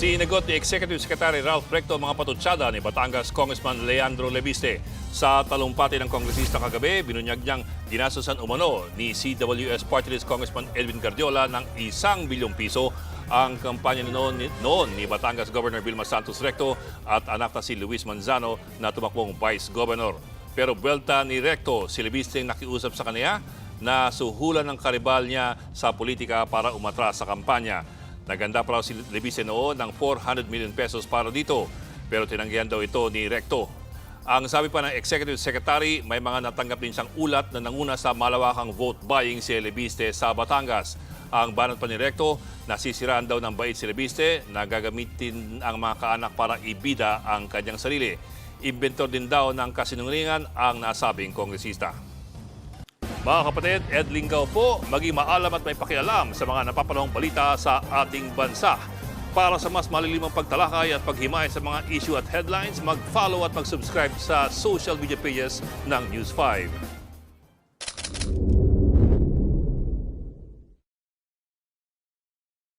Sinagot ni Executive Secretary Ralph Recto ang mga patutsada ni Batangas Congressman Leandro Lebiste. Sa talumpati ng kongresista kagabi, binunyag niyang dinasosan umano ni CWS Party List Congressman Edwin Cardiola ng ₱1 bilyong ang kampanya noon ni Batangas Governor Vilma Santos Recto at anak na si Luis Manzano na tumakbong Vice Governor. Pero buwelta ni Recto, si Lebiste ang nakiusap sa kanya na suhulan ng karibal niya sa politika para umatras sa kampanya. Naganda pa raw si Lebiste noon ng ₱400 million para dito, pero tinanggihan daw ito ni Recto. Ang sabi pa ng Executive Secretary, may mga natanggap din siyang ulat na nanguna sa malawakang vote buying si Lebiste sa Batangas. Ang banat pa ni Recto, nasisiraan daw ng bait si Lebiste na gagamitin ang mga kaanak para ibida ang kanyang sarili. Inventor din daw ng kasinungalingan ang nasabing kongresista. Mga kapatid, Ed Lingaw po, maging maalam at may pakialam sa mga napapanahong balita sa ating bansa. Para sa mas malilimang pagtalakay at paghimay sa mga issue at headlines, mag-follow at mag-subscribe sa social media pages ng News 5.